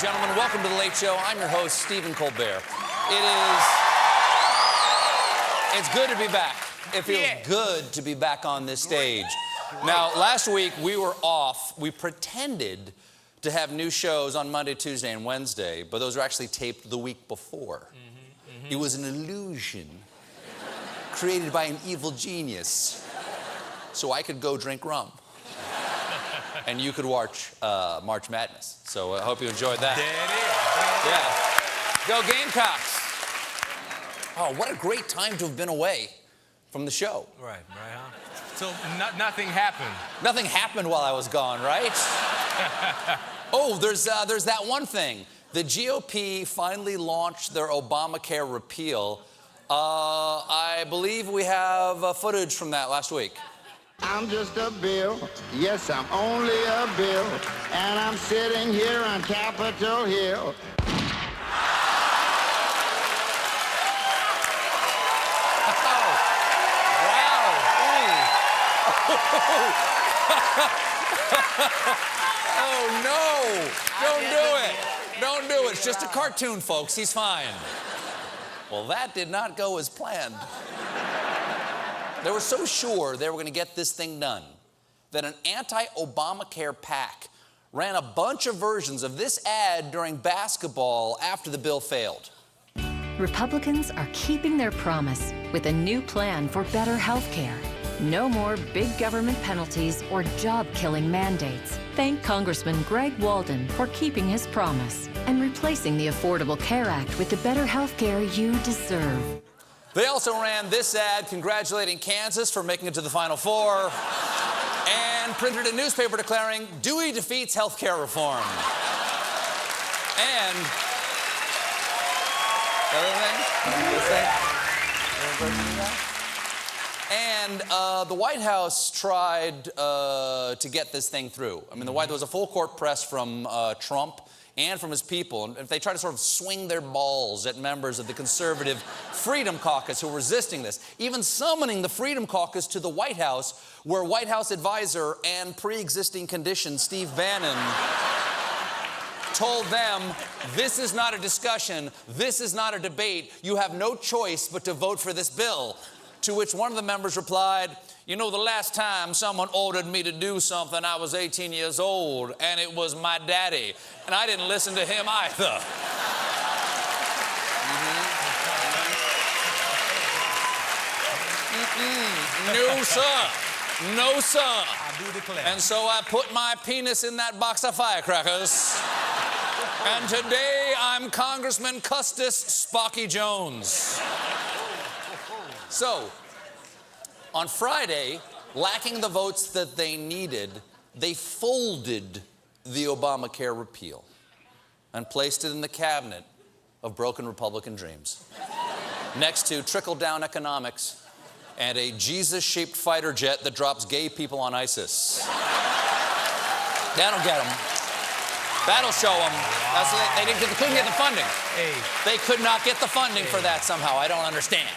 and gentlemen, welcome to The Late Show. I'm your host, Stephen Colbert. It's good to be back. It feels good to be back on this stage. Now, last week, we were off. We pretended to have new shows on Monday, Tuesday, and Wednesday, but those were actually taped the week before. It was an illusion created by an evil genius so I could go drink rum. And you could watch March Madness. So I hope you enjoyed that. Yeah. Go Gamecocks. Oh, what a great time to have been away from the show. Right, huh? So nothing happened. Nothing happened while I was gone, right? Oh, there's that one thing. The GOP finally launched their Obamacare repeal. I believe we have footage from that last week. I'm just a bill, yes, I'm only a bill, and I'm sitting here on Capitol Hill. Oh, wow. Oh, no. Don't do it. Don't do it. It's just a cartoon, folks. He's fine. Well, that did not go as planned. They were so sure they were going to get this thing done that an anti-Obamacare PAC ran a bunch of versions of this ad during basketball after the bill failed. Republicans are keeping their promise with a new plan for better health care. No more big government penalties or job-killing mandates. Thank Congressman Greg Walden for keeping his promise and replacing the Affordable Care Act with the better health care you deserve. They also ran this ad congratulating Kansas for making it to the Final Four and printed a newspaper declaring Dewey defeats health care reform. And the White House tried to get this thing through. I mean, there was a full court press from Trump and from his people, and if they try to sort of swing their balls at members of the conservative Freedom Caucus who are resisting this, even summoning the Freedom Caucus to the White House, where White House advisor and pre-existing condition Steve Bannon told them, this is not a discussion, this is not a debate, you have no choice but to vote for this bill. To which one of the members replied, you know, the last time someone ordered me to do something, I was 18 years old, and it was my daddy. And I didn't listen to him either. No, sir. No, sir. I do declare. And so I put my penis in that box of firecrackers. And today I'm Congressman Custis Spocky Jones. So, on Friday, lacking the votes that they needed, they folded the Obamacare repeal and placed it in the cabinet of broken Republican dreams, next to trickle-down economics and a Jesus-shaped fighter jet that drops gay people on ISIS. That'll get them. That'll show them. They couldn't get the funding. Hey. They could not get the funding for that somehow. I don't understand.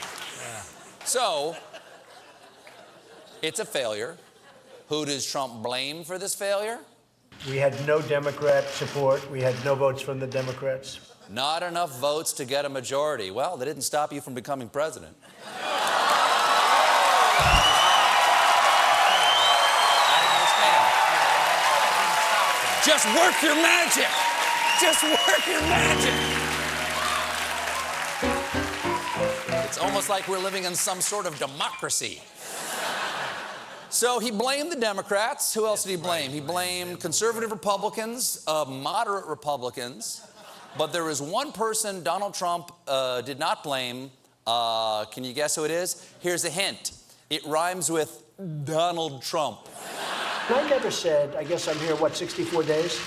So, it's a failure. Who does Trump blame for this failure? We had no Democrat support. We had no votes from the Democrats. Not enough votes to get a majority. Well, that didn't stop you from becoming president. I understand. Just work your magic. Just work your magic. It's almost like we're living in some sort of democracy. So he blamed the Democrats. Who else did he blame? He blamed conservative Republicans, moderate Republicans. But there is one person Donald Trump did not blame. Can you guess who it is? Here's a hint. It rhymes with Donald Trump. I never said, I guess I'm here, 64 days?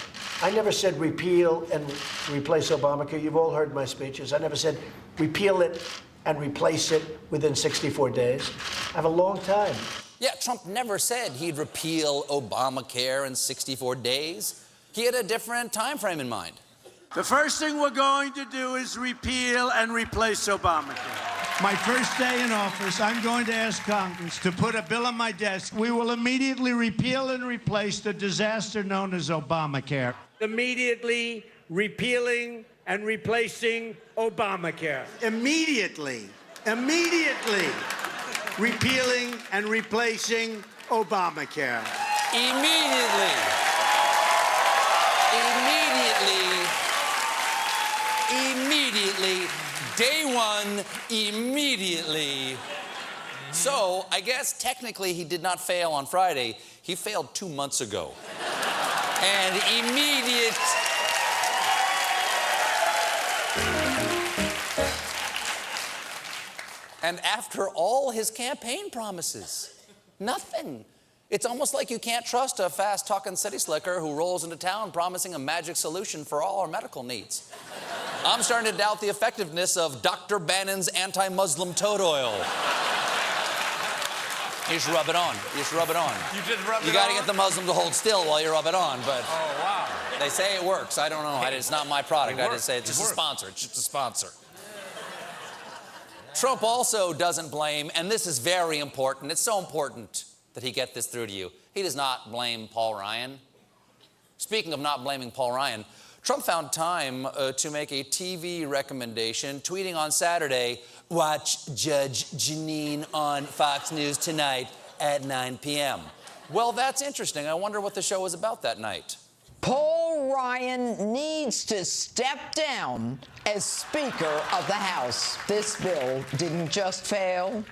I never said repeal and replace Obamacare. You've all heard my speeches. I never said repeal it and replace it within 64 days. I have a long time. Yeah, Trump never said he'd repeal Obamacare in 64 days. He had a different time frame in mind. The first thing we're going to do is repeal and replace Obamacare. My first day in office, I'm going to ask Congress to put a bill on my desk. We will immediately repeal and replace the disaster known as Obamacare. Immediately repealing and replacing Obamacare. Immediately, repealing and replacing Obamacare. Immediately, day one, immediately. So, I guess technically he did not fail on Friday. He failed 2 months ago. And immediate... And after all his campaign promises, nothing. It's almost like you can't trust a fast-talking city slicker who rolls into town promising a magic solution for all our medical needs. I'm starting to doubt the effectiveness of Dr. Bannon's anti-Muslim toad oil. You just rub it on. You just rub it on. You just rub it on? You gotta get the Muslim to hold still while you rub it on, but... Oh, wow. They say it works. I don't know. It's not my product. I just say it's It just a works. sponsor. It's just a sponsor. Trump also doesn't blame, and this is very important. It's so important that he get this through to you. He does not blame Paul Ryan. Speaking of not blaming Paul Ryan, Trump found time to make a TV recommendation, tweeting on Saturday, "Watch Judge Jeanine on Fox News tonight at 9 p.m. Well, that's interesting. I wonder what the show was about that night. Paul Ryan needs to step down as Speaker of the House. This bill didn't just fail.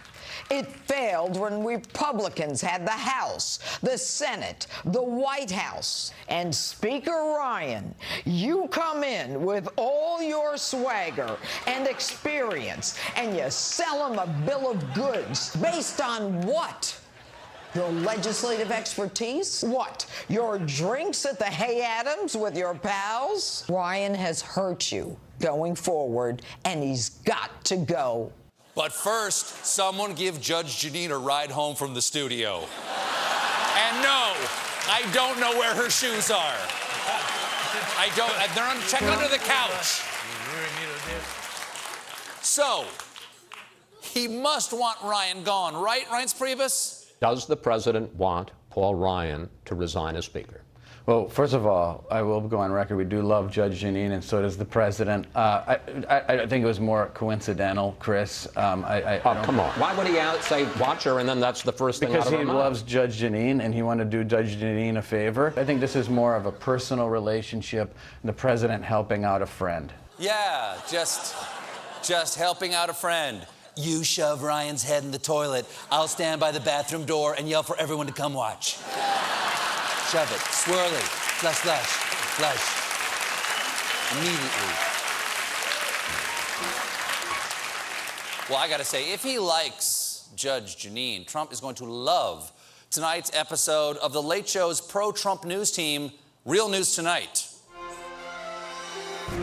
It failed when Republicans had the House, the Senate, the White House. And Speaker Ryan, you come in with all your swagger and experience, and you sell them a bill of goods based on what? Your legislative expertise? What? Your drinks at the Hay Adams with your pals? Ryan has hurt you going forward, and he's got to go. But first, someone give Judge Jeanine a ride home from the studio. And no, I don't know where her shoes are. I don't. They're on. Check under the couch. So, he must want Ryan gone, right, Reince Priebus? Does the president want Paul Ryan to resign as Speaker? Well, first of all, I will go on record. We do love Judge Jeanine, and so does the president. I think it was more coincidental, Chris. Come on. Why would he say watch her, and then that's the first thing out of her mouth? Because he loves Judge Jeanine, and he wanted to do Judge Jeanine a favor. I think this is more of a personal relationship, the president helping out a friend. Yeah, just helping out a friend. You shove Ryan's head in the toilet. I'll stand by the bathroom door and yell for everyone to come watch. Shove it. Swirly. Flush, flush, flush. Immediately. Well, I gotta say, if he likes Judge Jeanine, Trump is going to love tonight's episode of The Late Show's pro-Trump news team, Real News Tonight.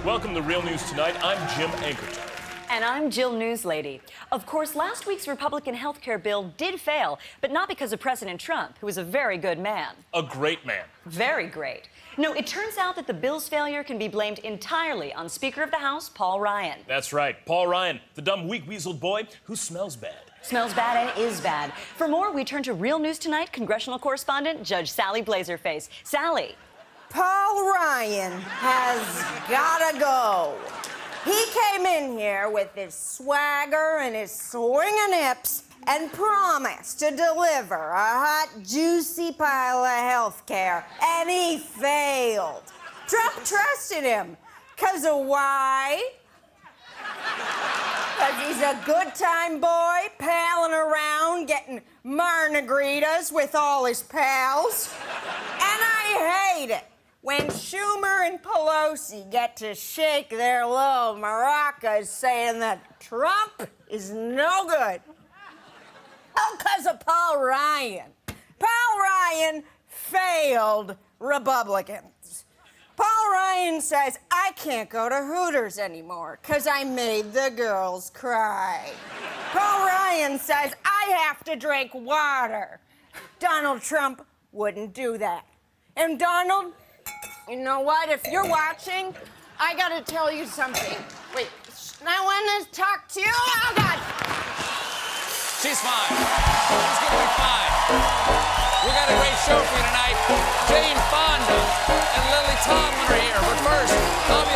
Welcome to Real News Tonight. I'm Jim Ankerton. And I'm Jill Newslady. Of course, last week's Republican health care bill did fail, but not because of President Trump, who was a very good man. A great man. Very great. No, it turns out that the bill's failure can be blamed entirely on Speaker of the House, Paul Ryan. That's right. Paul Ryan, the dumb, weak-weaseled boy who smells bad. Smells bad and is bad. For more, we turn to Real News Tonight congressional correspondent Judge Sally Blazerface. Sally. Paul Ryan has gotta go. He came in here with his swagger and his swinging hips and promised to deliver a hot, juicy pile of health care, and he failed. Trump trusted him. 'Cause of why? 'Cause he's a good-time boy, palling around, getting margaritas with all his pals. And I hate it when Schumer and Pelosi get to shake their little maracas saying that Trump is no good. Oh, 'cause of Paul Ryan. Paul Ryan failed Republicans. Paul Ryan says, I can't go to Hooters anymore 'cause I made the girls cry. Paul Ryan says, I have to drink water. Donald Trump wouldn't do that. And Donald, you know what? If you're watching, I gotta tell you something. Wait, I want to talk to you. Oh, God. She's fine. She's gonna be fine. We got a great show for you tonight. Jane Fonda and Lily Tomlin are here. But first, Bobby